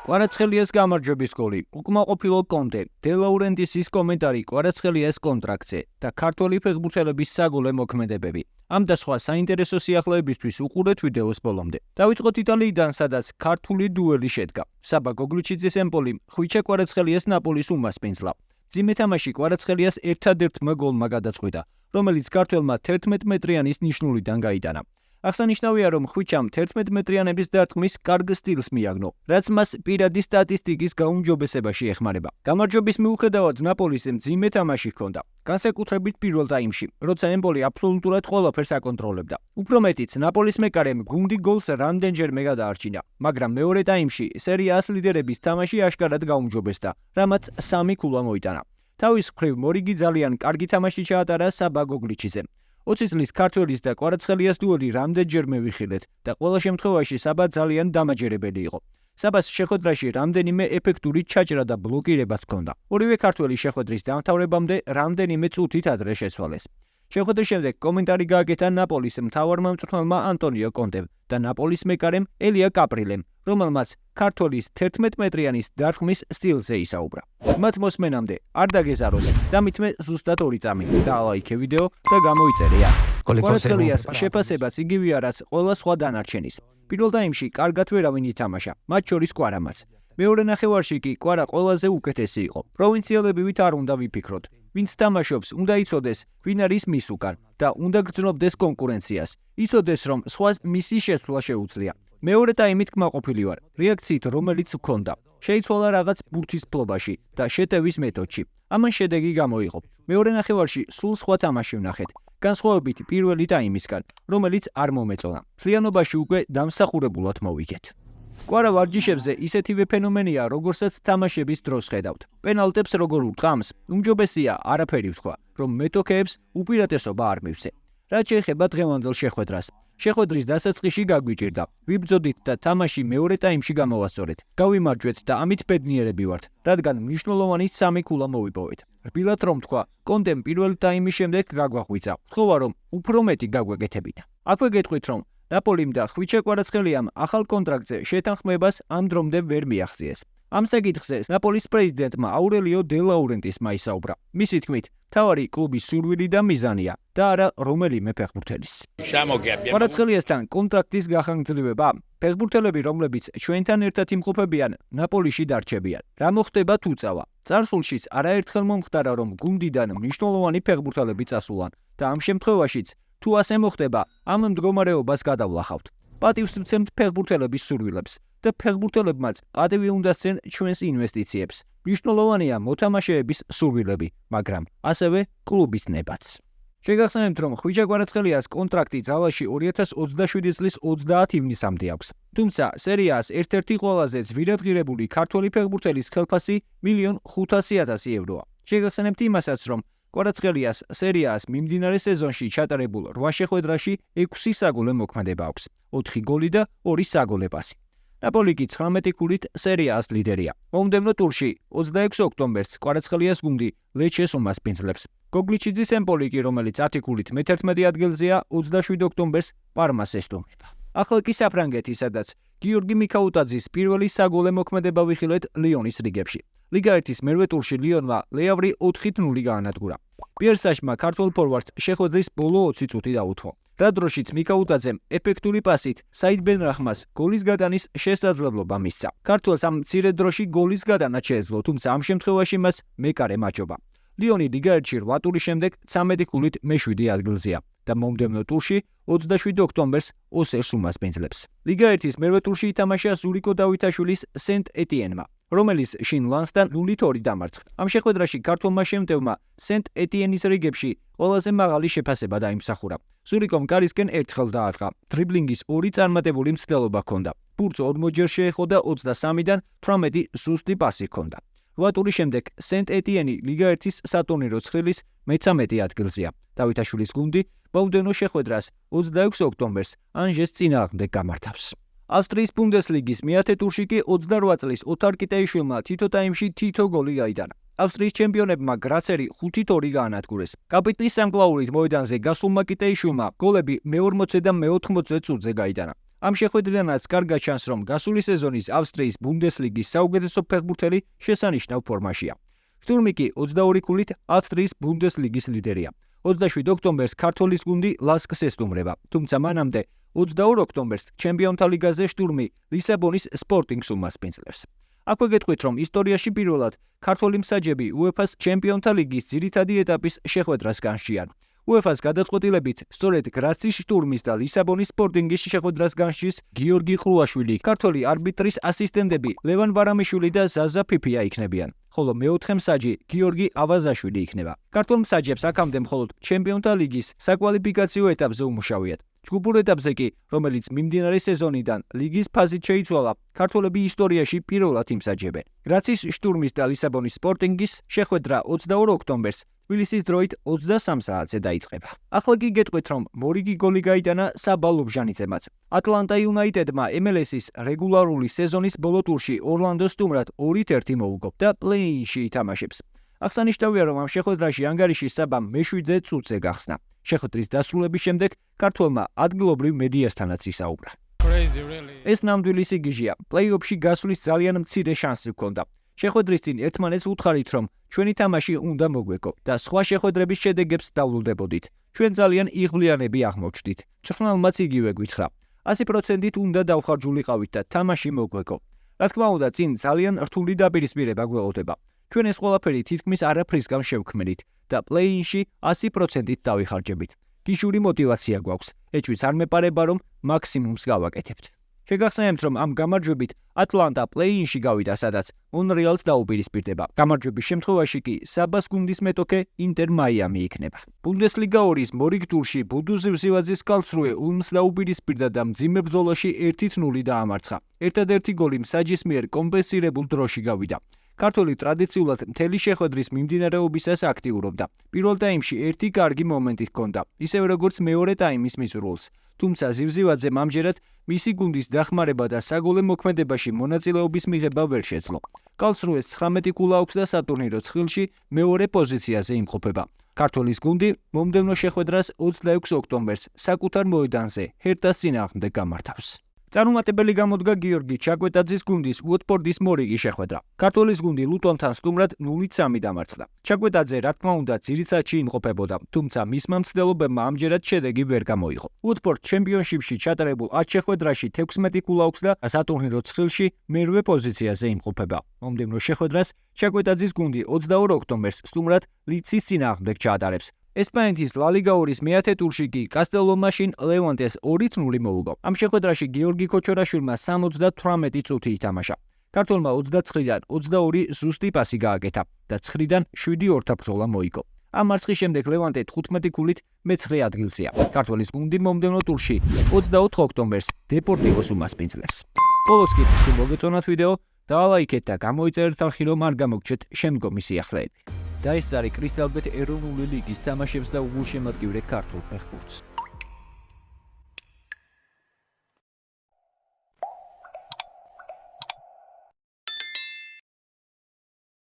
კვარაცხელიას გამარჯვების გოლი, უკმაყოფილო კონტე, დე ლაურენტისის კომენტარი კვარაცხელიას კონტრაქტზე და ქართველი ფეხბურთელების საგოლე მოქმედებები. ამ და სხვა საინტერესო სიახლეებისთვის უყურეთ ვიდეოს ბოლომდე. დავიწყოთ იტალიიდან, სადაც ქართული დუელი შედგა. საბა გოგლიჩიძის ემპოლი ხვიჩა კვარაცხელიას ნაპოლის უმასპინძლა. მძიმე თამაში კვარაცხელიას ერთადერთმა გოლმა გადაწყვიტა, რომელიც ქართველმა 11 მეტრიანის ნიშნულიდან გაიტანა. აღსანიშნავია, რომ ხვიჩამ 11 მეტრიანების დარტყმის კარგ სტილს მიაგნო, რაც მას პირადი სტატისტიკის გაუმჯობესებაში ეხმარება. გამარჯვების მიუხედავად ნაპოლის მძიმე თამაში ჰქონდა, განსაკუთრებით პირველ ტაიმში, როცა ემპოლი აბსოლუტურად ყველაფერს აკონტროლებდა. უფრო მეტიც, ნაპოლის მეკარემ გუნდი გოლს რამდენჯერმე გადაარჩინა, მაგრამ მეორე ტაიმში სერია A-ს ლიდერების თამაში აშკარად გაუმჯობესდა, რამაც 3 ქულა მოიტანა. თავის მხრივ მორიგი ძალიან კარგი თამაში ჩაატარა საბა გოგლიჩიძემ. 20 წლის ქართველის და კვარაცხელიას დუელი რამდენჯერმე ვიხილეთ და ყველა შემთხვევაში საბა ძალიან დამაჯერებელი იყო. საბას შეხვედრაში რამდენიმე ეფექტური ჩაჭრა და ბლოკირებაც ჰქონდა. ორივე ქართველი შეხვედრის დამთავრებამდე რამდენიმე წუთით ადრე შეცვალეს. შეხვედრის შემდეგ კომენტარი გააკეთა ნაპოლის მთავარმა მწვრთნელმა ანტონიო კონტემ და ნაპოლის მეკარემ ელია კაპრილემ, რომელმაც ქართველის 11 მეტრიანის დარტყმის სტილზე ისაუბრა. მათ მოსმენამდე არ დაგეზაროს და მითმე ზუსტად 2 წამი დაალაიქე ვიდეო და გამოიწერია. კვარაცხელიას შეფასებაც იგივეა, რაც ყველა სხვა დანარჩენის. პირველ ტაიმში კარგად ვერავინ ითამაშა, მათ შორის კვარამაც. მეორე ნახევარში კი კვარა ყველაზე უკეთესი იყო. პროვინციალებივით არ უნდა ვიფიქროთ. ვინც თამაშობს, უნდა იცოდეს, ვინ არის მის უკან და უნდა გრძნობდეს კონკურენციას. იცოდეს, რომ სხვას მისი შესვლა შეუძლია. მეორე ტაიმით კმაყოფილი ვარ, რეაქციით რომელიც ჰქონდა. შეიცვალა რაღაც ბურთის ფლობაში და შეტევის მეთოდში. ამან შედეგი გამოიღო. მეორე ნახევარში სულ სხვა თამაში ვნახეთ. განსხვავებით პირველი ტაიმისგან, რომელიც არ მომეწონა. მთლიანობაში უკვე დამსახურებულად მოვიგეთ. კვარა ვარჯიშებზე ისეთივე ფენომენია, როგორცაც თამაშების დროს ხედავთ. პენალტებს როგორ ურტყამს, უმჯობესია არაფერი ვთქვა, რომ მეტოქეებს უპირატესობა არ მივცე. რაც შეეხება დღევანდელ შეხვედრას, შეხვედრის დასაწყისში გაგვიჭირდა, ვიბრძოდით და თამაში მეორე ტაიმში გამოვასწორეთ. გავიმარჯვეთ და ამით ბედნიერები ვართ, რადგან მნიშვნელოვანი 3 ქულა მოვიპოვეთ. რბილად რომ თქვა, კონტემ პირველი ტაიმის შემდეგ გაგვახვიცა. ვთხოვა, რომ უფრო მეტი გაგვეკეთებინა. აქვე გეტყვით, რომ ნაპოლიმ და ხვიჩა კვარაცხელიამ ახალ კონტრაქტზე შეთანხმებას ამ დრომდე ვერ მიაღწიეს. ამ საკითხზე ნაპოლის პრეზიდენტმა აურელიო დე ლაურენტისმა ისაუბრა. მისი თქმით, მთავარი კლუბის სურვილი და მიზანია და არა რომელიმე ფეხბურთელის. კვარაცხელიასთან კონტრაქტის გახანგრძლივება, ფეხბურთელები, რომლებიც ჩვენთან ერთად იმყოფებიან, ნაპოლიში დარჩებიან. რა მოხდება თუ წავა? წარსულშიც არაერთხელ მომხდარა, რომ გუნდიდან მნიშვნელოვანი ფეხბურთელები წასულან და ამ შემთხვევაშიც თუ ასე მოხდება, ამ მდგომარეობას გადავლახავთ. პატივს ვცემთ ფეხბურთელების სურვილებს და ფეხბურთელებმაც პატივი უნდა სცენ ჩვენს ინვესტიციებს. მნიშვნელოვანია მოთამაშეების სურვილები, მაგრამ ასევე კლუბის ნებაც. შეგახსენებთ, რომ ხვიჩა კვარაცხელიას კონტრაქტი ძალაში 2027 წლის 30 ივნისამდე აქვს. თუმცა სერია A-ს ერთ-ერთი ყველაზე ძვირადღირებული ქართველი ფეხბურთელის ხელფასი 1.5 მილიონი ევროა. შეგახსენებთ იმასაც, რომ კვარაცხელიას სერია A-ს მიმდინარე სეზონში ჩატარებულ 8 შეხვედრაში 6 საგოლე მოქმედება აქვს, 4 გოლი და 2 საგოლე პასი. ნაპოლი კი 19 ქულით სერია A-ს ლიდერია. მომდევნო ტურში 26 ოქტომბერს კვარაცხელიას გუნდი ლეჩეს უმასპინძლებს. გოგლიჩიძის ემპოლი კი, რომელიც 10 ქულით მე-11 ადგილზეა, 27 ოქტომბერს პარმას ესტუმრება. ახლა კი საფრანგეთი, სადაც გიორგი მიქაუტაძის პირველი საგოლე მოქმედება ვიხილეთ ლიონის რიგებში. ლიგა 1-ის მერვე ტურში ლიონმა ლეავრი 4-0 გაანადგურა. პიერსაშმა ქართველ ფორვარდს შეხვედრის ბოლო 20 წუთი დაუთმო. რა დროშიც მიქაუტაძემ ეფექტური პასით საიდ ბენრახმას გოლის გატანის შესაძლებლობა მისცა. ქართველს ამ მცირე დროში გოლის გატანა შეეძლო, თუმცა ამ შემთხვევაში მას მეკარე მაჯობა. ლიონი ლიგა 1-ში 8 ტურის შემდეგ 13 ქულით მე-7 ადგილზეა და მომდევნო ტურში 27 ოქტომბერს ოსერს უმასპინძლებს. ლიგა 1-ის მერვე ტურში ითამაშა ზურიკო დავითაშვილის სენტ-ეტიენმა, რომელიც შინ ლანსთან 0-2 დამარცხდა. ამ შეხვედრაში ქართველმა შემტევმა სენტ-ეტიენის რიგებში ყველაზე მაღალი შეფასება დაიმსახურა. ზურიკომ კარისკენ ერთხელ დაარტყა. დრიბლინგის 2 წარმატებული მცდელობა ჰქონდა. ბურთს 40 შეეხო და 23-დან 18 ზუსტი პასი ჰქონდა. 8 ტურის შემდეგ სენტ-ეტიენი ლიგა 1-ის სატურნირო ცხრილის მე-13 ადგილზეა. დავითაშვილის გუნდი მომდევნო შეხვედრას 26 ოქტომბერს ანჟეს წინააღმდეგ გამართავს. ავსტრიის ბუნდესლიგის მე-10 ტურში კი 28 წლის ოთარ კიტაიშვილმა თითო ტაიმში თითო გოლი გაიტანა. ავსტრიის ჩემპიონებმა გრაცერი 5-2 გაანადგურეს. კაპიტნის სამკლაურით მოედანზე გასულმა კიტაიშვილმა გოლები მე-40 და მე-80 წუთზე გაიტანა. ამ შეხვედრიდანაც კარგად ჩანს, რომ გასული სეზონის ავსტრიის ბუნდესლიგის საუკეთესო ფეხბურთელი შესანიშნავ ფორმაშია. შტურმი კი 22 ქულით ავსტრიის ბუნდესლიგის ლიდერია. 27 ოქტომბერს ქართველის გუნდი ლასკს ესტუმრება, თუმცა მანამდე 22 ოქტომბერს ჩემპიონთა ლიგაზე შტურმი ლისაბონის სპორტინგს უმასპინძლებს. აქვე გეტყვით, რომ ისტორიაში პირველად ქართველი მსაჯები UEFA-ს ჩემპიონთა ლიგის ძირითადი ეტაპის შეხვედრას განსჯიან. UEFA-ს გადაწყვეტილებით სწორედ გრაცის შტურმის და ლისაბონის სპორტინგის შეხვედრას განსჯის გიორგი ყრუაშვილი, ქართველი არბიტრის ასისტენტები ლევან ვარამიშვილი და ზაზა ფიფია იქნებიან, ხოლო მეოთხე მსაჯი გიორგი ავაზაშვილი იქნება. ქართულ მსაჯებს აქამდე მხოლოდ ჩემპიონთა ლიგის საკვალიფიკაციო ეტაპზე უმუშავიათ. ჯგუფურ ეტაპზე კი, რომელიც მიმდინარე სეზონიდან ლიგის ფაზით შეიცვალა, ქართველები ისტორიაში პირველად იმსაჯებენ. გრაცის შტურმის და ლისაბონის სპორტინგის შეხვედრა 22 ოქტომბერს თბილისის დროით 23 საათზე დაიწყება. ახლა კი გეტყვით, რომ მორიგი გოლი გაიტანა საბა ლობჟანიძემაც. ატლანტა იუნაიტედმა MLS-ის რეგულარული სეზონის ბოლო ტურში ორლანდოს სტუმრად 2-1 მოუგო და პლეი-ინში ითამაშებს. აღსანიშნავია, რომ ამ შეხვედრაში ანგარიში საბამ მე-7 წუთზე გახსნა. შეხვედრის დასრულების შემდეგ ქართველმა ადგილობრივ მედიასთანაც ისაუბრა. ეს ნამდვილი სიგიჟეა. პლეი-ოფში გასვლის ძალიან მცირე შანსი ჰქონდა. შეხვედრის წინ ერთმანეთს უთხარით, რომ ჩვენი თამაში უნდა მოგვეკო და სხვა შეხვედრების შედეგებს დავлуდებოდით. ჩვენ ძალიან იღბლიანები აღმოჩნდით. ჭრხნალმაც იგივე გვითხრა. 100%-ით უნდა დავხარჯულიყავით და თამაში მოგვეკო. რა თქმა უნდა, წინ ძალიან რთული დაპირისპირება გველოდება. ჩვენ ეს ყველაფერი თითქმის არაფრისგან შევქმნით და პლეი-ინში 100%-ით დავიხარჯებით. გიჟური мотиваცია გვაქვს. ეჭვიც არ მეპარება, რომ მაქსიმუმს გავაკეთებთ. შეგახსენებთ, რომ ამ გამარჯვებით ატლანტა პლეი-ინში გავიდა, სადაც მონრეალს დაუპირისპირდება. გამარჯვების შემთხვევაში კი საბას გუნდის მეტოქე ინტერ მაიამი იქნება. ბუნდესლიგა 2-ის მორიგ ტურში ბუდუ ზივზივაძის კალსრუე ულმს დაუპირისპირდა და მძიმე ბრძოლაში 1-0 დაამარცხა. ერთადერთი გოლი მსაჯის მიერ კომპენსირებულ დროში გავიდა. ქართველი ტრადიციულად მთელი შეხვედრის მიმდინარეობისას აქტიურობდა. პირველ ტაიმში ერთი კარგი მომენტი ჰქონდა, ისევე როგორც მეორე ტაიმის მიწურულს. თუმცა ზივზივაძემ ამჯერად მისი გუნდის დახმარება და საგოლე მოქმედებაში მონაწილეობის მიღება ვერ შეძლო. კალსრუეს 19 ქულა აქვს და სატურნირო ცხილში მეორე პოზიციაზე იმყოფება. ქართველის გუნდი მომდევნო შეხვედრას 26 ოქტომბერს საკუთარ მოედანზე ჰერტას წინააღმდეგ გამართავს. წარუმატებელი გამოდგა გიორგი ჩაკვეტაძის გუნდის უოტფორდის მორიგი შეხვედრა. ქართველის გუნდი ლუტონთან სტუმრად 0-3 დამარცხდა. ჩაკვეტაძე რა თქმა უნდა ძირითადში იმყოფებოდა, თუმცა მისმა მცდელობებმა ამჯერად შედეგი ვერ გამოიღო. უოტფორდ ჩემპიონშიპში ჩატარებულ 10 შეხვედრაში 16 ქულა აქვს და სატურნირო ცხილში მერვე პოზიციაზე იმყოფება. მომდევნო შეხვედრას ჩაკვეტაძის გუნდი 22 ოქტომბერს სტუმრად ლიცის წინააღმდეგ ჩაატარებს. ესპანეთის ლა ლიგა 2-ის მეათე ტურში კი კასტელომაშინ ლევანტეს 2-0 მოუგო. ამ შეხვედრაში გიორგი ქოჩორაშვილმა 78 წუთი ითამაშა. ქართველმა 29-დან 22 ზუსტი პასი გააკეთა და 9-დან 7 ორთაბრძოლა მოიგო. ამ მარცხის შემდეგ ლევანტე 15 ქულით მე-9 ადგილზეა. ქართველის გუნდი მომდევნო ტურში 24 ოქტომბერს დეპორტივოს უმასპინძლებს. ბოლოს კი თუ მოგეწონათ ვიდეო, დაალაიქეთ და გამოიწერეთ ხალხი, რომ არ გამოგჩეთ შემდგომი სიახლეები. და ეს არის კრისტალბეტ ეროვნული ლიგის თამაშებს და უგულშემატკივრე ქართულ ფეხბურთს.